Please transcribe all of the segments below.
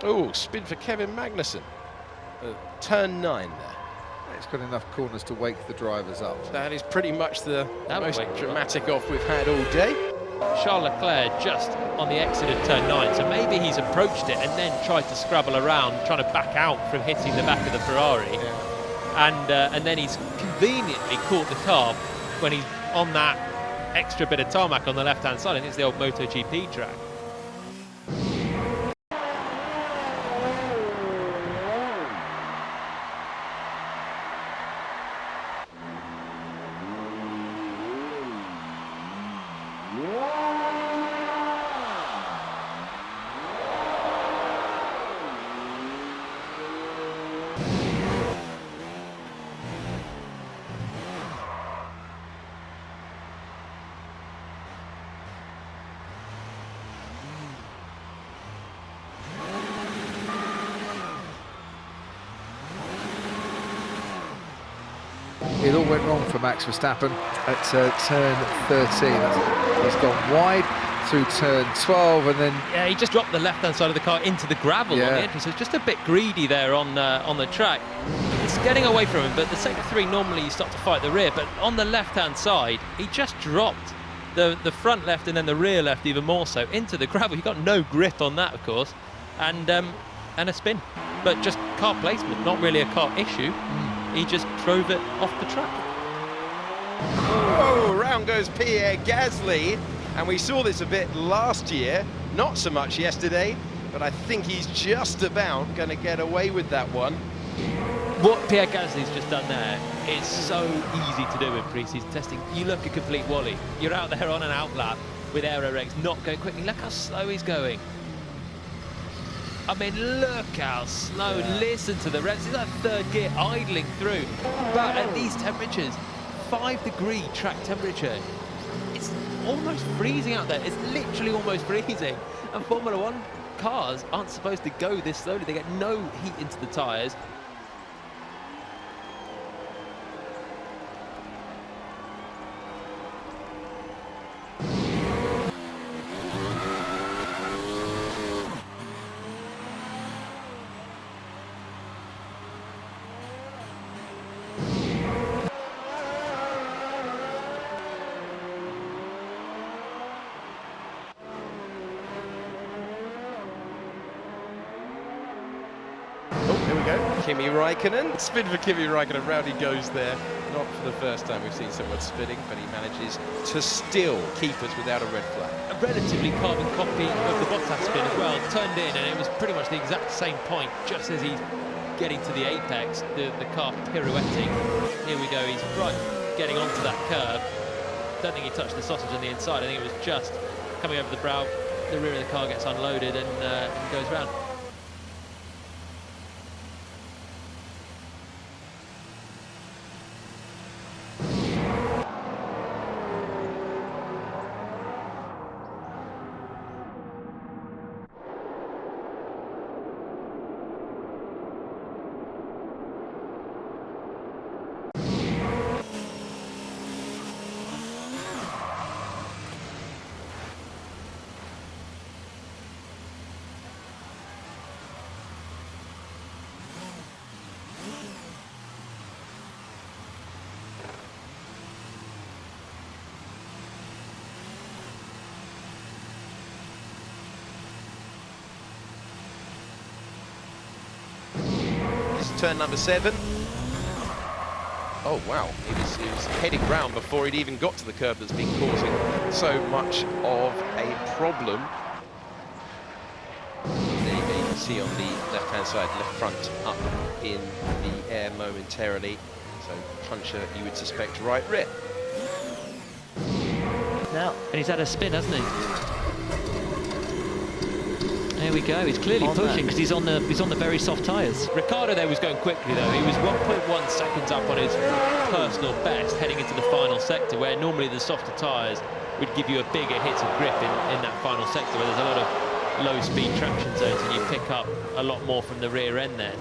Oh, spin for Kevin Magnussen. Turn 9 there. It's got enough corners to wake the drivers up. That is pretty much the That most would wake dramatic off we've had all day. Charles Leclerc just on the exit of turn 9, so maybe he's approached it and then tried to scrabble around, trying to back out from hitting the back of the Ferrari. Yeah. And then he's conveniently caught the car when he's on that extra bit of tarmac on the left-hand side, and it's the old MotoGP track. It all went wrong for Max Verstappen at turn 13. He's gone wide through turn 12 and then... Yeah, he just dropped the left-hand side of the car into the gravel on the entry, so it's just a bit greedy there on the track. It's getting away from him, but the sector 3, normally you start to fight the rear, but on the left-hand side, he just dropped the front left and then the rear left even more so into the gravel. He got no grip on that, of course, and a spin. But just car placement, not really a car issue. He just drove it off the track. Oh, round goes Pierre Gasly, and we saw this a bit last year, not so much yesterday, but I think he's just about going to get away with that one. What Pierre Gasly's just done there is so easy to do in pre-season testing. You look a complete wally. You're out there on an outlap with aero regs not going quickly. Look how slow he's going. I mean, look how slow. Listen to the revs. He's like third gear idling through. But at these temperatures, 5-degree track temperature, it's almost freezing out there. It's literally almost freezing. And Formula One cars aren't supposed to go this slowly. They get no heat into the tyres. Here we go, Kimi Raikkonen. Spin for Kimi Raikkonen, round he goes there. Not for the first time we've seen someone spinning, but he manages to still keep us without a red flag. A relatively carbon copy of the Bottas spin as well, turned in, and it was pretty much the exact same point, just as he's getting to the apex, the car pirouetting. Here we go, he's right getting onto that curve. Don't think he touched the sausage on the inside, I think it was just coming over the brow, the rear of the car gets unloaded and goes round. Turn number 7. Oh wow, he was heading round before he'd even got to the curve that's been causing so much of a problem. There you can see on the left-hand side, left front up in the air momentarily. So puncher, you would suspect, right rear. Now, and he's had a spin, hasn't he? There we go. He's clearly pushing because he's on the very soft tyres. Ricciardo there was going quickly though. He was 1.1 seconds up on his personal best heading into the final sector, where normally the softer tyres would give you a bigger hit of grip in that final sector, where there's a lot of low-speed traction zones and you pick up a lot more from the rear end there.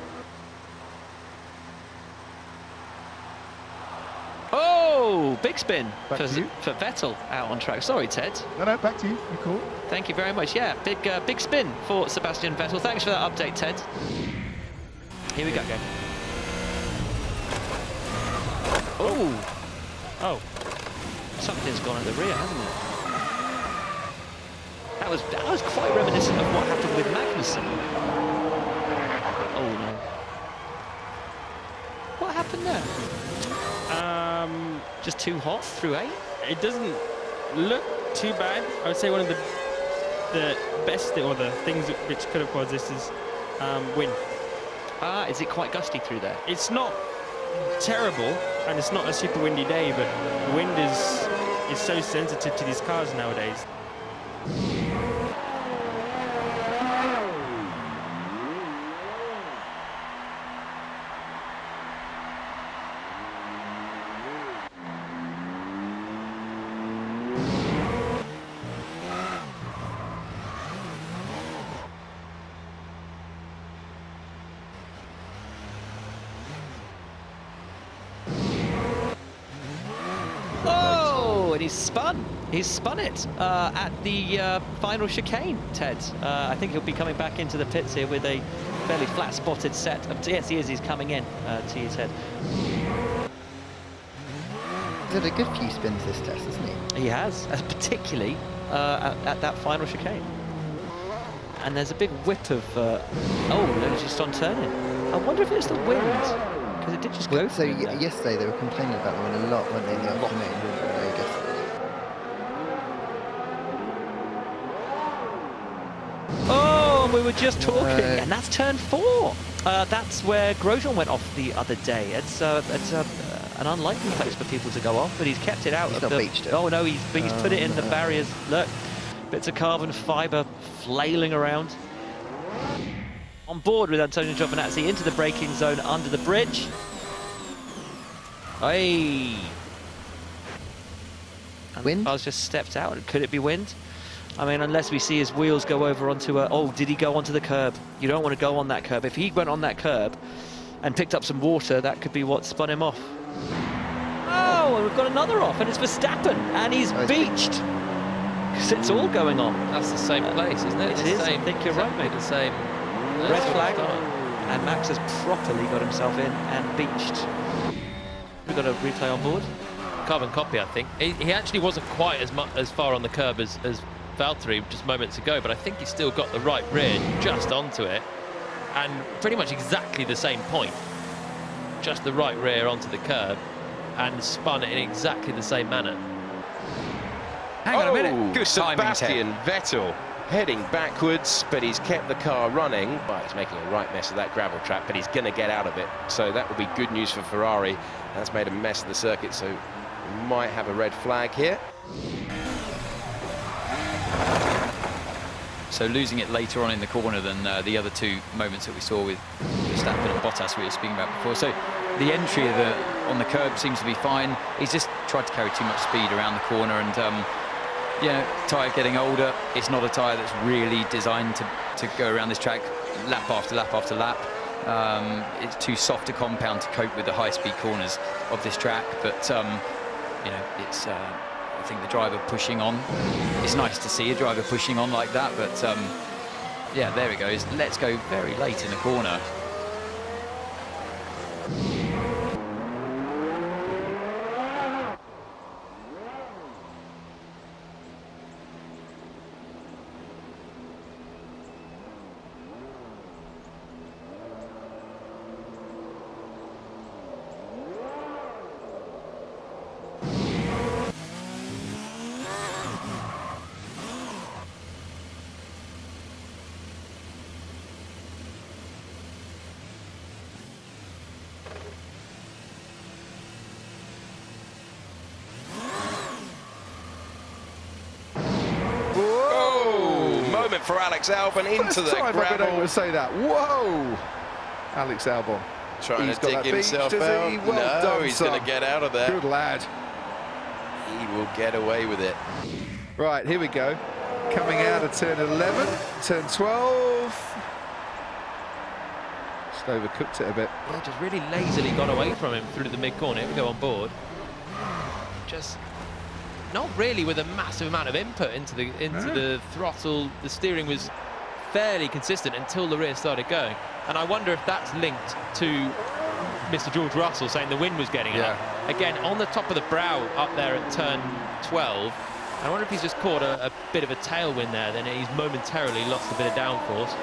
Oh! Oh, big spin Back for, to you. for Vettel out on track. Sorry, Ted. No, back to you. You cool? Thank you very much. Yeah, big spin for Sebastian Vettel. Thanks for that update, Ted. Here we go. Oh, something's gone at the rear, hasn't it? That was quite reminiscent of what happened with Magnussen. Oh no. What happened there? Just too hot through 8? It doesn't look too bad. I would say one of the best or the things which could have caused this is wind. Is it quite gusty through there? It's not terrible, and it's not a super windy day, but wind is so sensitive to these cars nowadays. And he's spun it at the final chicane, Ted. I think he'll be coming back into the pits here with a fairly flat spotted set of, yes he is, he's coming in to his head. He's had a good few spins this test, hasn't he? He has, particularly at that final chicane. And there's a big whip of, oh, look, it's just on turning. I wonder if it's the wind, because it did just go So through there. yesterday they were complaining about the wind a lot, weren't they, in the afternoon? Oh, and we were just talking, and that's turn 4. That's where Grosjean went off the other day. It's an unlikely place for people to go off, but he's kept it out He's of not the. beached it. Oh no, he's put it in the barriers. Look, bits of carbon fibre flailing around. On board with Antonio Giovinazzi into the braking zone under the bridge. Hey. And Wind? the car's just stepped out. Could it be wind? I mean, unless we see his wheels go over onto a... Oh, did he go onto the curb? You don't want to go on that curb. If he went on that curb and picked up some water, that could be what spun him off. Oh, and we've got another off, and it's Verstappen, and he's beached. Because it's all going on. That's the same place, isn't it? It The is, I same, think you're right, mate. The same Red flag, and Max has properly got himself in and beached. We've got a replay on board. Carbon copy, I think. He actually wasn't quite as far on the curb as Valtteri just moments ago, but I think he's still got the right rear just onto it, and pretty much exactly the same point. Just the right rear onto the curb, and spun it in exactly the same manner. Hang on a minute. Good Timing, Ted. Sebastian Vettel heading backwards, but he's kept the car running. Well, he's making a right mess of that gravel trap, but he's going to get out of it. So that will be good news for Ferrari. That's made a mess of the circuit, so we might have a red flag here. So losing it later on in the corner than the other two moments that we saw with Verstappen and Bottas we were speaking about before. So the entry on the curb seems to be fine. He's just tried to carry too much speed around the corner, and you know, tyre getting older. It's not a tyre that's really designed to go around this track lap after lap after lap. It's too soft a compound to cope with the high-speed corners of this track, but you know, it's I think the driver pushing on. It's nice to see a driver pushing on like that, but yeah, there it goes. Let's go very late in the corner. For Alex Albon into the I've been able gravel, to say that. Whoa! Alex Albon. trying He's to got dig that himself beach, does out. he? Well No, done, he's son. going to get out of there. Good lad. He will get away with it. Right, here we go. Coming out of turn 11, turn 12. Just overcooked it a bit. Yeah, just really lazily got away from him through the mid-corner. Here we go on board. just not really with a massive amount of input into the throttle. The steering was fairly consistent until the rear started going, and I wonder if that's linked to Mr. George Russell saying the wind was getting up. Again, on the top of the brow up there at turn 12, I wonder if he's just caught a bit of a tailwind there, then he's momentarily lost a bit of downforce.